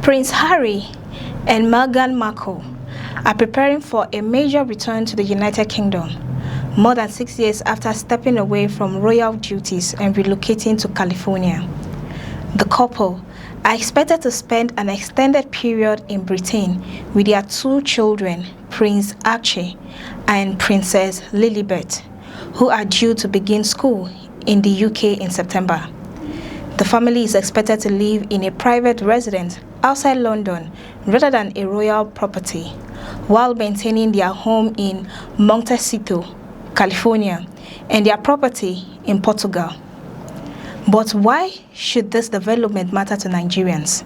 Prince Harry and Meghan Markle are preparing for a major return to the United Kingdom, more than 6 years after stepping away from royal duties and relocating to California. The couple are expected to spend an extended period in Britain with their two children, Prince Archie and Princess Lilibet, who are due to begin school in the UK in September. The family is expected to live in a private residence outside London rather than a royal property, while maintaining their home in Montecito, California, and their property in Portugal. But why should this development matter to Nigerians?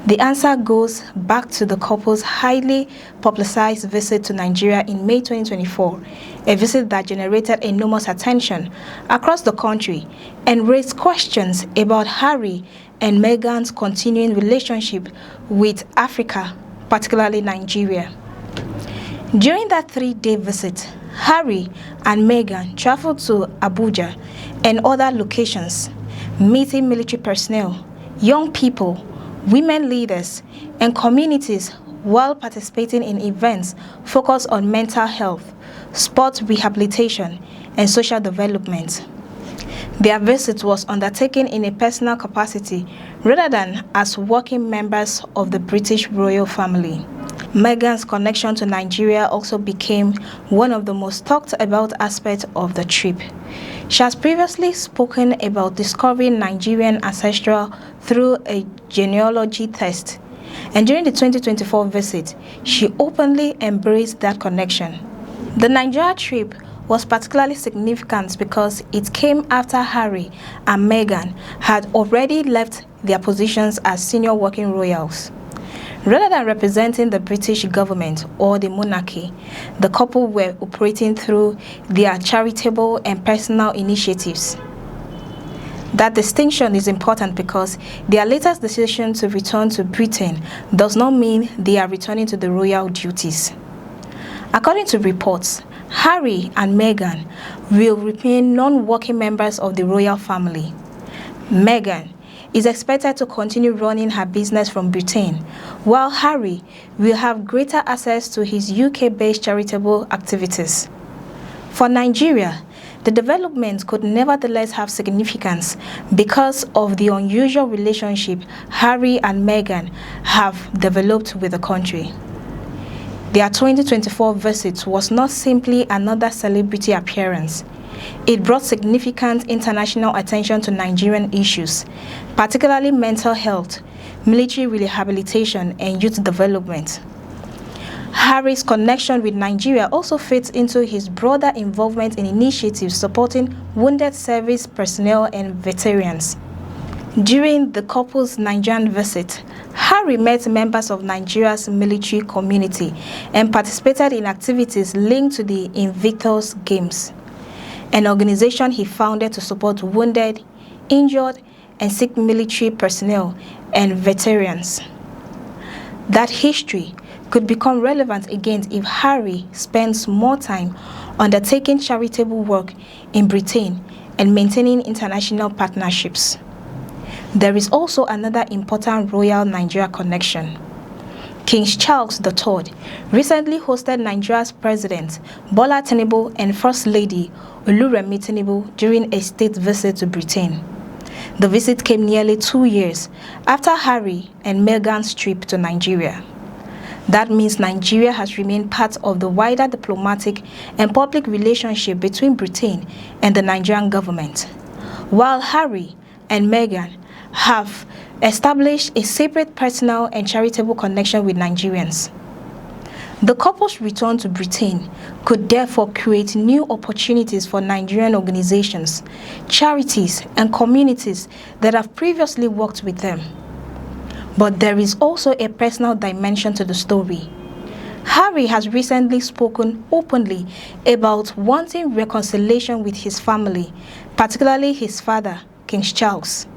The answer goes back to the couple's highly publicized visit to Nigeria in May 2024, a visit that generated enormous attention across the country and raised questions about Harry and Meghan's continuing relationship with Africa, particularly Nigeria. During that 3-day visit, Harry and Meghan traveled to Abuja and other locations, meeting military personnel, young people, women leaders, and communities while participating in events focused on mental health, sports rehabilitation, and social development. Their visit was undertaken in a personal capacity rather than as working members of the British royal family. Meghan's connection to Nigeria also became one of the most talked about aspects of the trip. She has previously spoken about discovering Nigerian ancestry through a genealogy test, and during the 2024 visit, she openly embraced that connection. The Nigeria trip was particularly significant because it came after Harry and Meghan had already left their positions as senior working royals. Rather than representing the British government or the monarchy, the couple were operating through their charitable and personal initiatives. That distinction is important because their latest decision to return to Britain does not mean they are returning to the royal duties. According to reports, Harry and Meghan will remain non-working members of the royal family. Meghan is expected to continue running her business from Britain, while Harry will have greater access to his UK-based charitable activities. For Nigeria, the development could nevertheless have significance because of the unusual relationship Harry and Meghan have developed with the country. Their 2024 visit was not simply another celebrity appearance. It brought significant international attention to Nigerian issues, particularly mental health, military rehabilitation, and youth development. Harry's connection with Nigeria also fits into his broader involvement in initiatives supporting wounded service personnel and veterans. During the couple's Nigerian visit, Harry met members of Nigeria's military community and participated in activities linked to the Invictus Games, an organization he founded to support wounded, injured, and sick military personnel and veterans. That history could become relevant again if Harry spends more time undertaking charitable work in Britain and maintaining international partnerships. There is also another important royal Nigeria connection. King Charles III recently hosted Nigeria's President Bola Tinubu and First Lady Oluremi Tinubu during a state visit to Britain. The visit came nearly 2 years after Harry and Meghan's trip to Nigeria. That means Nigeria has remained part of the wider diplomatic and public relationship between Britain and the Nigerian government, while Harry and Meghan have established a separate personal and charitable connection with Nigerians. The couple's return to Britain could therefore create new opportunities for Nigerian organizations, charities, and communities that have previously worked with them. But there is also a personal dimension to the story. Harry has recently spoken openly about wanting reconciliation with his family, particularly his father, King Charles.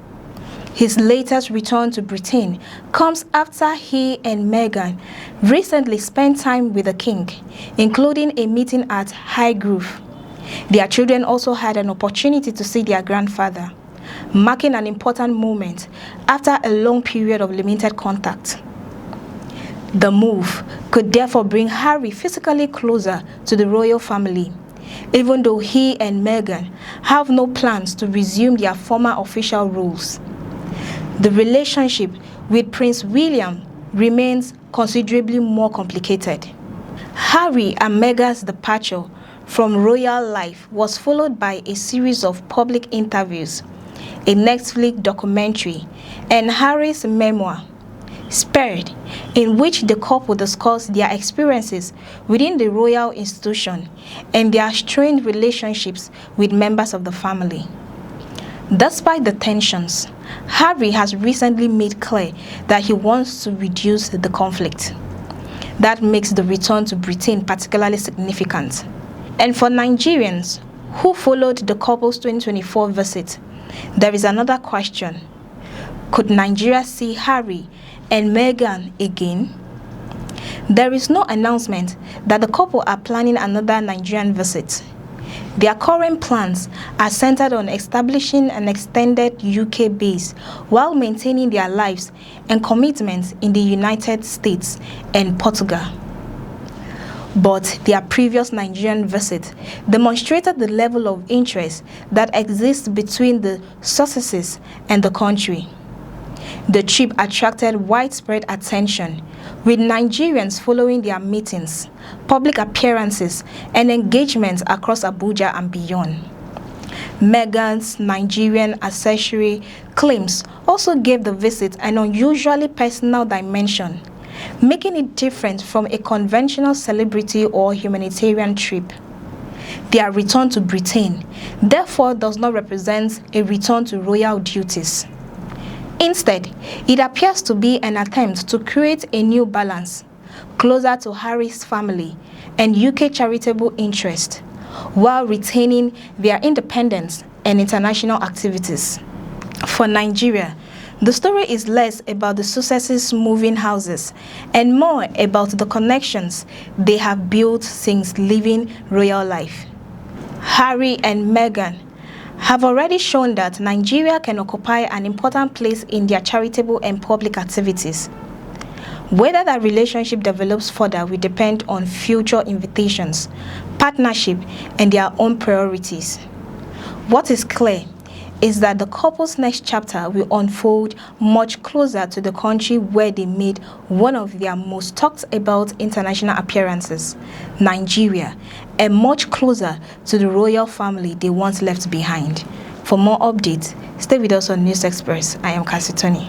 His latest return to Britain comes after he and Meghan recently spent time with the king, including a meeting at Highgrove. Their children also had an opportunity to see their grandfather. marking an important moment after a long period of limited contact. The move could therefore bring Harry physically closer to the royal family, even though he and Meghan have no plans to resume their former official roles. The relationship with Prince William remains considerably more complicated. Harry and Meghan's departure from royal life was followed by a series of public interviews, a Netflix documentary, and Harry's memoir, Spared, in which the couple discussed their experiences within the royal institution and their strained relationships with members of the family. Despite the tensions, Harry has recently made clear that he wants to reduce the conflict. That makes the return to Britain particularly significant. And for Nigerians who followed the couple's 2024 visit, there is another question. Could Nigeria see Harry and Meghan again? There is no announcement that the couple are planning another Nigerian visit. Their current plans are centered on establishing an extended UK base while maintaining their lives and commitments in the United States and Portugal. But their previous Nigerian visit demonstrated the level of interest that exists between the Sussexes and the country. The trip attracted widespread attention, with Nigerians following their meetings, public appearances, and engagements across Abuja and beyond. Meghan's Nigerian accessory claims also gave the visit an unusually personal dimension, making it different from a conventional celebrity or humanitarian trip. Their return to Britain, therefore, does not represent a return to royal duties. Instead, it appears to be an attempt to create a new balance, closer to Harry's family and UK charitable interest, while retaining their independence and international activities. For Nigeria, the story is less about the Sussexes moving houses and more about the connections they have built since living royal life. Harry and Meghan have already shown that Nigeria can occupy an important place in their charitable and public activities. Whether that relationship develops further will depend on future invitations, partnership, and their own priorities. What is clear is that the couple's next chapter will unfold much closer to the country where they made one of their most talked about international appearances, Nigeria, and much closer to the royal family they once left behind. For more updates, stay with us on News Express. I am Cassie Tony.